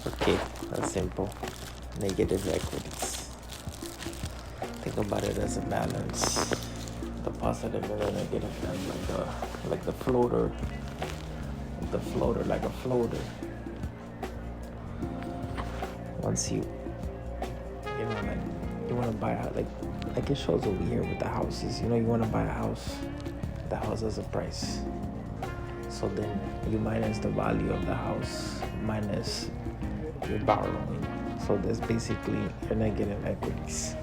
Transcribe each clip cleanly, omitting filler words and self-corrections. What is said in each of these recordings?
Okay, that's simple. Negative equities. Think about it as a balance. The positive and the negative, like the floater, like a floater. Once like you want to buy a like it shows over here with the houses. You want to buy a house. The house has a price. So then you minus the value of the house minus your borrowing. So that's basically your negative equities.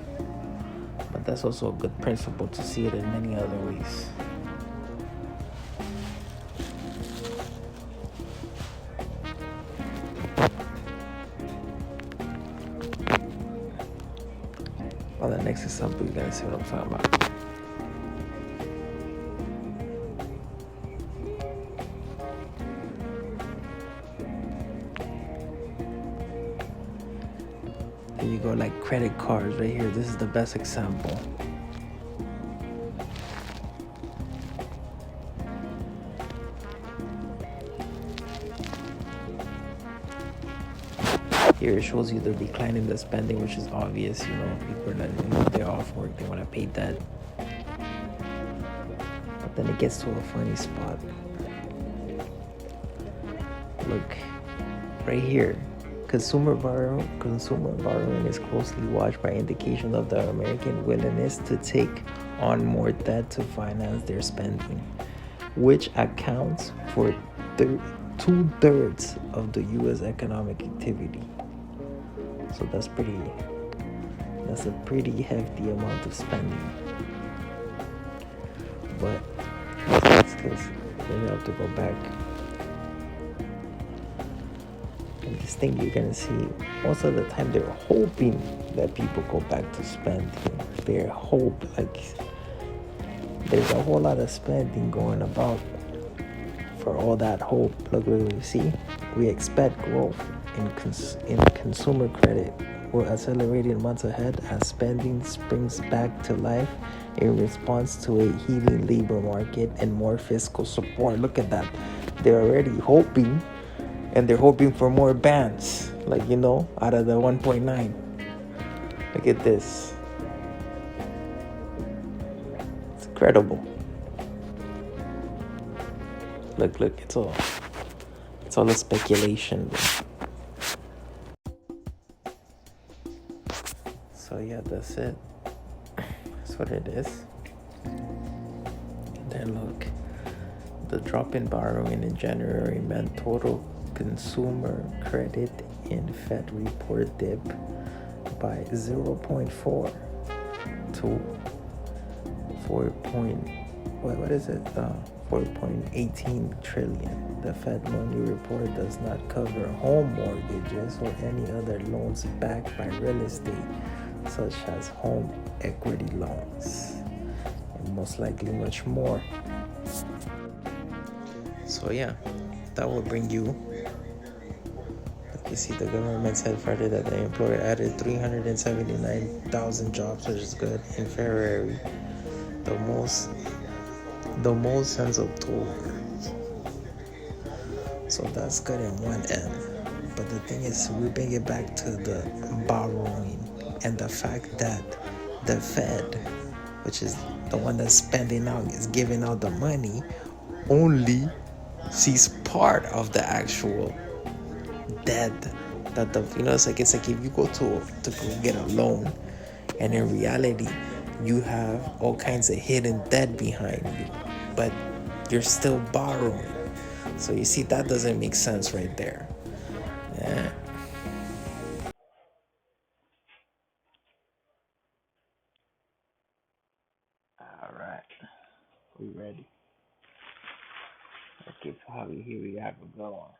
But that's also a good principle to see it in many other ways. On the next example, you're gonna see what I'm talking about. There you go, like credit cards right here. This is the best example. Here it shows you the decline in the spending, which is obvious. People are not, they're off work, they want to pay debt. But then it gets to a funny spot. Look, right here. Consumer borrowing is closely watched by indication of the American willingness to take on more debt to finance their spending, which accounts for 2/3 of the U.S. economic activity. So that's a pretty hefty amount of spending. But we have to go back. And this thing you're gonna see, most of the time they're hoping that people go back to spending. They're like there's a whole lot of spending going about for all that hope. Look what we see. We expect growth in consumer credit will accelerate in months ahead as spending springs back to life in response to a heating labor market and more fiscal support. Look at that. They're already hoping, and they're hoping for more bans, out of the 1.9. Look at this. It's incredible. Look, it's all a speculation. So yeah, that's it. That's what it is. And then look, the drop in borrowing in January meant total consumer credit in Fed report dip by 0.4 to 4.18 trillion. The Fed money report does not cover home mortgages or any other loans backed by real estate, such as home equity loans, and most likely much more. So yeah, that will bring you. You see, the government said Friday that the employer added 379,000 jobs, which is good, in February, the most since October. So that's good in one end. But the thing is, we bring it back to the borrowing and the fact that the Fed, which is the one that's spending out, is giving out the money, only sees part of the actual debt that it's like if you go to go get a loan, and in reality you have all kinds of hidden debt behind you, but you're still borrowing. So you see, that doesn't make sense right there. Yeah. All right, we ready? Okay, so here we have a go on.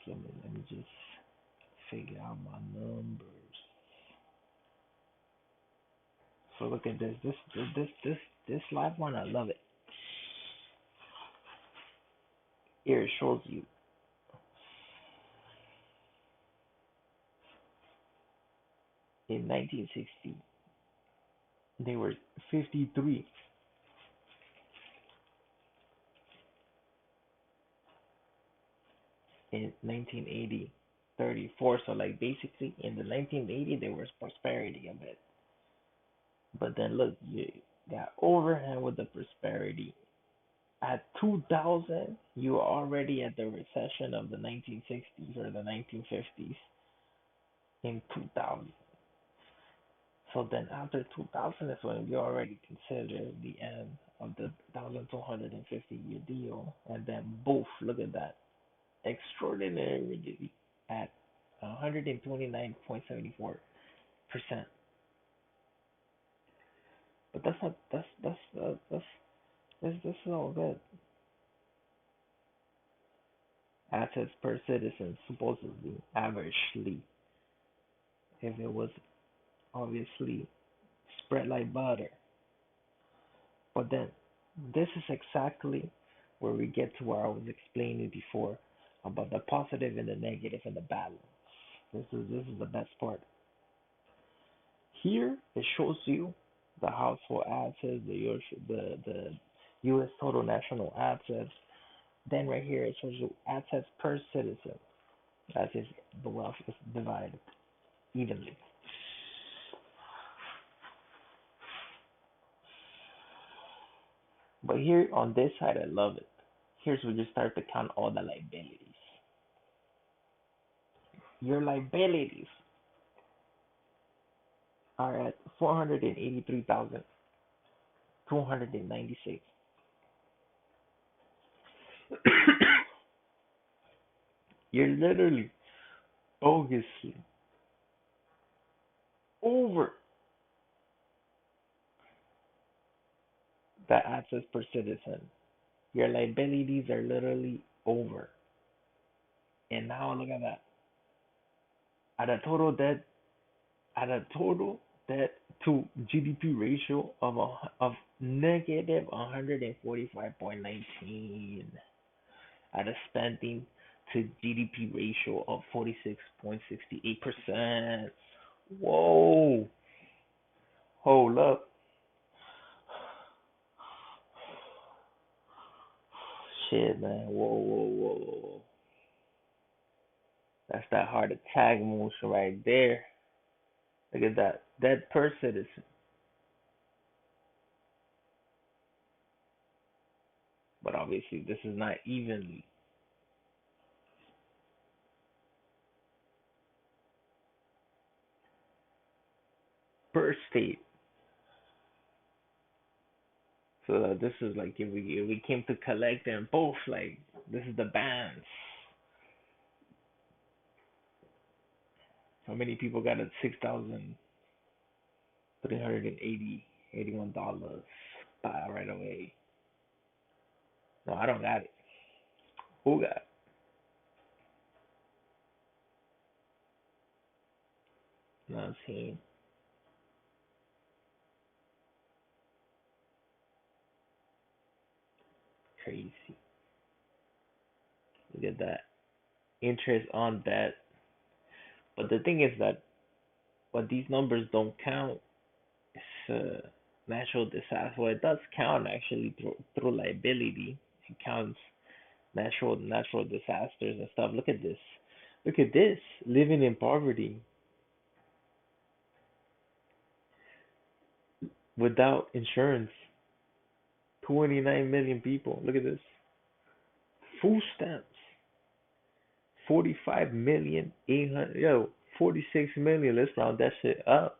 Let me just figure out my numbers. So look at this live one. I love it. Here it shows you in 1960 they were 53. in 1980, 34. So like basically in the 1980 there was prosperity a bit, but then look, you got overhand with the prosperity. At 2000, you were already at the recession of the 1960s or the 1950s in 2000. So then after 2000 is when we already consider the end of the 1,250-year deal. And then both, look at that, extraordinary rigidity at 129.74%. But that's not, this is all good. Assets per citizen, supposedly, averagely, if it was obviously spread like butter. But then this is exactly where we get to where I was explaining before about the positive and the negative and the balance. This is the best part. Here it shows you the household assets, the U.S. total national assets. Then right here it shows you assets per citizen. That is the wealth is divided evenly. But here on this side, I love it. Here's where you start to count all the liabilities. Your liabilities are at 483,296. You're literally bogusly over the assets per citizen. Your liabilities are literally over. And now look at that. At a total debt, at a total debt to GDP ratio of negative 145.19. At a spending to GDP ratio of 46.68%. Whoa. Hold up. Shit, man. Whoa, whoa, whoa, whoa. That's that heart attack motion right there. Look at that. Dead per citizen. But obviously, this is not evenly per state. So this is like if we came to collect them both, like this is the bands. How many people got it? 6,381 dollars right away. No, I don't got it. Who got it? You know what I'm saying? Crazy. Look at that. Interest on debt. But the thing is that what these numbers don't count is natural disaster. Well, it does count actually through liability. It counts natural disasters and stuff. Look at this. Look at this. Living in poverty without insurance. 29 million people. Look at this. Food stamps. 45 million 800. Yo, 46 million. Let's round that shit up.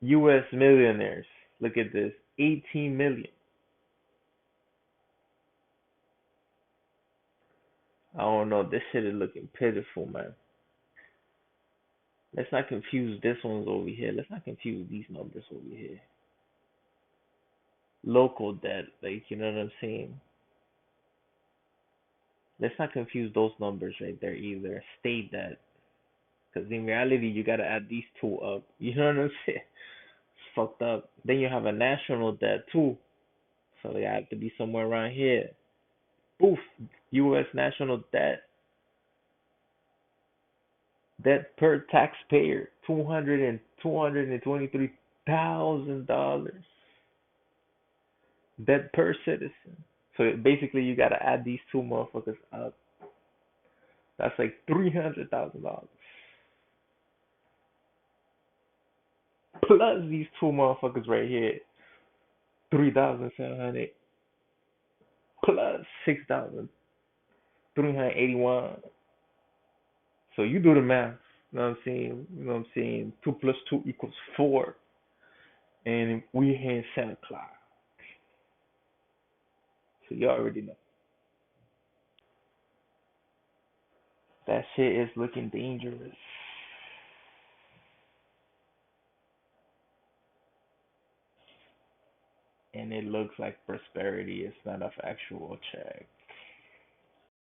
U.S. millionaires. Look at this. 18 million. I don't know. This shit is looking pitiful, man. Let's not confuse this one's over here. Let's not confuse these numbers over here. Local debt, like, you know what I'm saying? Let's not confuse those numbers right there either. State debt, because in reality, you gotta add these two up. You know what I'm saying? It's fucked up. Then you have a national debt too, so they have to be somewhere around here. Poof, U.S. national debt per taxpayer, 223,000 dollars. dead per citizen. So basically, you gotta add these two motherfuckers up. That's like $300,000 plus these two motherfuckers right here, 3,700 plus 6,381. So you do the math. You know what I'm saying? You know what I'm saying? Two plus two equals four, and we here in Santa Clara. So you already know that shit is looking dangerous, and it looks like prosperity is not a factual check.